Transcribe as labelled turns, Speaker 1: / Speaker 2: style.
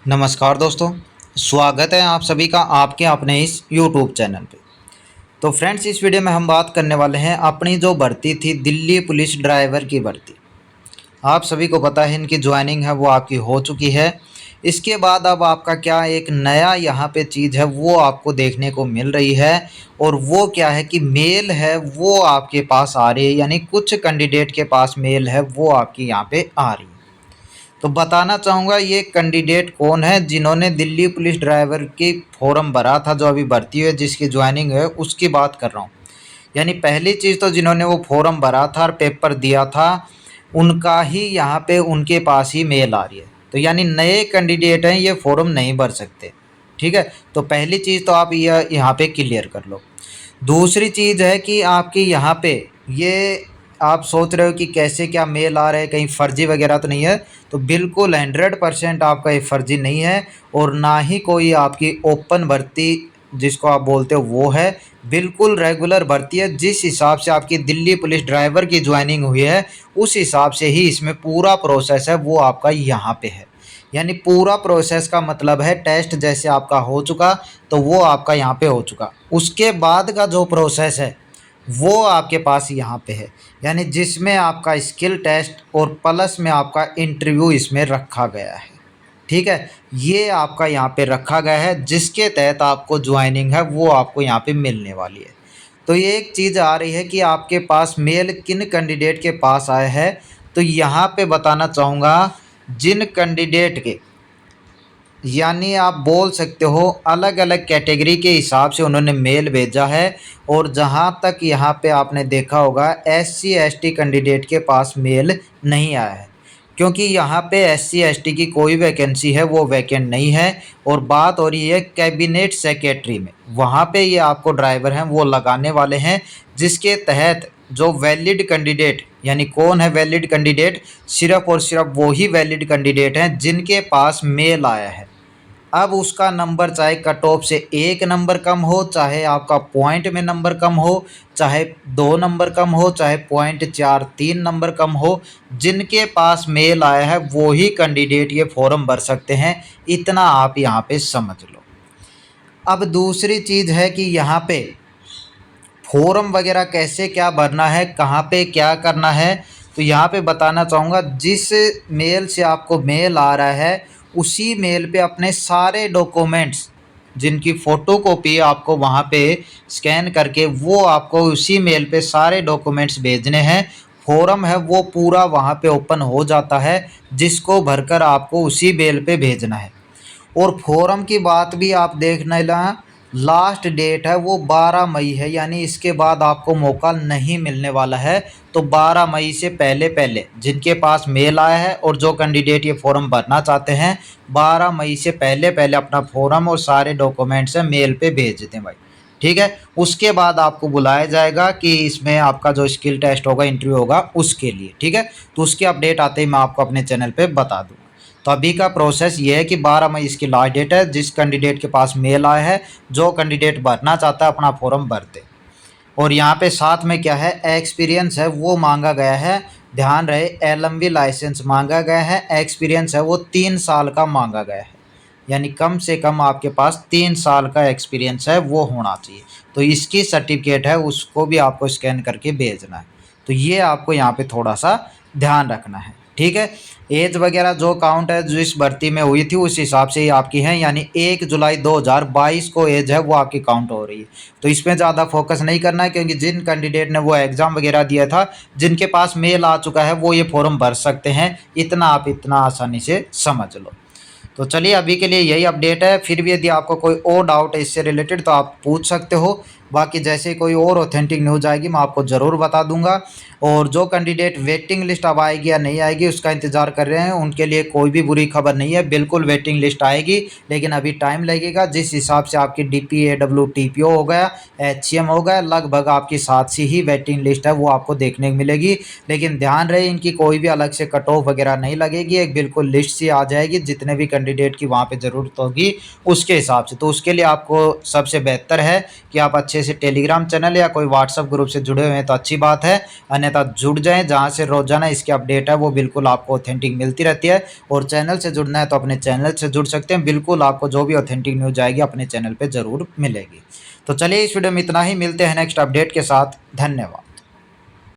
Speaker 1: नमस्कार दोस्तों, स्वागत है आप सभी का आपके अपने इस यूट्यूब चैनल पे। तो फ्रेंड्स, इस वीडियो में हम बात करने वाले हैं अपनी जो भर्ती थी दिल्ली पुलिस ड्राइवर की भर्ती। आप सभी को पता है इनकी ज्वाइनिंग है वो आपकी हो चुकी है। इसके बाद अब आपका क्या एक नया यहाँ पे चीज़ है वो आपको देखने को मिल रही है। और वो क्या है कि मेल है वो आपके पास आ रही है, यानी कुछ कैंडिडेट के पास मेल है वो आपकी यहाँ पे आ रही है। तो बताना चाहूँगा ये कैंडिडेट कौन है जिन्होंने दिल्ली पुलिस ड्राइवर की फॉर्म भरा था, जो अभी भर्ती हुई है जिसकी ज्वाइनिंग है उसकी बात कर रहा हूँ। यानी पहली चीज़ तो जिन्होंने वो फॉर्म भरा था और पेपर दिया था उनका ही यहाँ पे उनके पास ही मेल आ रही है। तो यानी नए कैंडिडेट हैं ये फॉर्म नहीं भर सकते। ठीक है, तो पहली चीज़ तो आप यह यहाँ पे क्लियर कर लो। दूसरी चीज़ है कि आपकी यहाँ पे ये आप सोच रहे हो कि कैसे क्या मेल आ रहा है, कहीं फर्जी वगैरह तो नहीं है। तो बिल्कुल 100% आपका ये फर्जी नहीं है और ना ही कोई आपकी ओपन भर्ती जिसको आप बोलते हो वो है। बिल्कुल रेगुलर भर्ती है। जिस हिसाब से आपकी दिल्ली पुलिस ड्राइवर की ज्वाइनिंग हुई है उस हिसाब से ही इसमें पूरा प्रोसेस है वो आपका यहाँ पे है। यानी पूरा प्रोसेस का मतलब है टेस्ट जैसे आपका हो चुका तो वो आपका यहाँ पे हो चुका, उसके बाद का जो प्रोसेस है वो आपके पास यहाँ पे है। यानी जिसमें आपका स्किल टेस्ट और प्लस में आपका इंटरव्यू इसमें रखा गया है। ठीक है, ये आपका यहाँ पे रखा गया है जिसके तहत आपको ज्वाइनिंग है वो आपको यहाँ पे मिलने वाली है। तो ये एक चीज़ आ रही है कि आपके पास मेल किन कैंडिडेट के पास आया है। तो यहाँ पे बताना चाहूँगा जिन कैंडिडेट के, यानी आप बोल सकते हो अलग अलग कैटेगरी के हिसाब से उन्होंने मेल भेजा है। और जहां तक यहाँ पे आपने देखा होगा SC ST कैंडिडेट के पास मेल नहीं आया है, क्योंकि यहाँ पे SC ST की कोई वैकेंसी है वो वैकेंट नहीं है। और बात हो रही है कैबिनेट सेक्रेटरी में, वहाँ पे ये आपको ड्राइवर हैं वो लगाने वाले हैं, जिसके तहत जो वैलिड कैंडिडेट, यानी कौन है वैलिड कैंडिडेट, सिर्फ और सिर्फ वो ही वैलिड कैंडिडेट हैं जिनके पास मेल आया है। अब उसका नंबर चाहे कट ऑफ से 1 नंबर कम हो, चाहे आपका पॉइंट में नंबर कम हो, चाहे 2 नंबर कम हो, चाहे .43 नंबर कम हो, जिनके पास मेल आया है वो ही कैंडिडेट ये फॉर्म भर सकते हैं। इतना आप यहाँ पे समझ लो। अब दूसरी चीज़ है कि यहाँ पे फॉर्म वगैरह कैसे क्या भरना है, कहाँ पे क्या करना है। तो यहाँ पे बताना चाहूँगा जिस मेल से आपको मेल आ रहा है उसी मेल पे अपने सारे डॉक्यूमेंट्स जिनकी फ़ोटो कॉपी आपको वहाँ पे स्कैन करके वो आपको उसी मेल पे सारे डॉक्यूमेंट्स भेजने हैं। फॉर्म है वो पूरा वहाँ पे ओपन हो जाता है, जिसको भरकर आपको उसी मेल पे भेजना है। और फॉर्म की बात भी आप देखना ना, लास्ट डेट है वो 12 मई है, यानी इसके बाद आपको मौका नहीं मिलने वाला है। तो 12 मई से पहले पहले जिनके पास मेल आया है और जो कैंडिडेट ये फॉर्म भरना चाहते हैं 12 मई से पहले पहले अपना फॉर्म और सारे डॉक्यूमेंट्स है मेल पे भेज दें भाई। ठीक है, उसके बाद आपको बुलाया जाएगा कि इसमें आपका जो स्किल टेस्ट होगा, इंटरव्यू होगा उसके लिए। ठीक है, तो उसकी अपडेट आते ही मैं आपको अपने चैनल पे बता दूँगा। तो अभी का प्रोसेस ये है कि 12 मई इसकी लास्ट डेट है। जिस कैंडिडेट के पास मेल आया है, जो कैंडिडेट भरना चाहता है अपना फॉर्म भर दे। और यहाँ पे साथ में क्या है, एक्सपीरियंस है वो मांगा गया है। ध्यान रहे, LMV लाइसेंस मांगा गया है, एक्सपीरियंस है वो 3 साल का मांगा गया है। यानी कम से कम आपके पास 3 साल का एक्सपीरियंस है वो होना चाहिए। तो इसकी सर्टिफिकेट है उसको भी आपको स्कैन करके भेजना है। तो ये आपको यहाँ पे थोड़ा सा ध्यान रखना है। ठीक है, एज वगैरह जो काउंट है जो इस भर्ती में हुई थी उस हिसाब से ही आपकी है, यानी 1 जुलाई 2022 को एज है वो आपकी काउंट हो रही है। तो इसमें ज़्यादा फोकस नहीं करना है, क्योंकि जिन कैंडिडेट ने वो एग्ज़ाम वगैरह दिया था जिनके पास मेल आ चुका है वो ये फॉर्म भर सकते हैं। इतना आप इतना आसानी से समझ लो। तो चलिए अभी के लिए यही अपडेट है। फिर भी यदि आपको कोई और डाउट है इससे रिलेटेड तो आप पूछ सकते हो। बाकी जैसे कोई और ऑथेंटिक न्यूज़ आएगी मैं आपको ज़रूर बता दूंगा। और जो कैंडिडेट वेटिंग लिस्ट अब आएगी या नहीं आएगी उसका इंतज़ार कर रहे हैं उनके लिए कोई भी बुरी खबर नहीं है, बिल्कुल वेटिंग लिस्ट आएगी, लेकिन अभी टाइम लगेगा। जिस हिसाब से आपकी DPAW TPO हो गया, HCM हो गया, लगभग आपकी 7 सी ही वेटिंग लिस्ट है वो आपको देखने को मिलेगी। लेकिन ध्यान रहे इनकी कोई भी अलग से कट ऑफ वगैरह नहीं लगेगी, एक बिल्कुल लिस्ट सी आ जाएगी जितने भी कैंडिडेट की वहाँ पे ज़रूरत होगी उसके हिसाब से। तो उसके लिए आपको सबसे बेहतर है कि आप अच्छे किसी ऐसे टेलीग्राम चैनल या कोई व्हाट्सअप ग्रुप से जुड़े हुए हैं तो अच्छी बात है, अन्यथा जुड़ जाएं जहां से रोजाना इसकी अपडेट है वो बिल्कुल आपको ऑथेंटिक मिलती रहती है। और चैनल से जुड़ना है तो अपने चैनल से जुड़ सकते हैं, बिल्कुल आपको जो भी ऑथेंटिक न्यूज आएगी अपने चैनल पर जरूर मिलेगी। तो चलिए इस वीडियो में इतना ही, मिलते हैं नेक्स्ट अपडेट के साथ। धन्यवाद।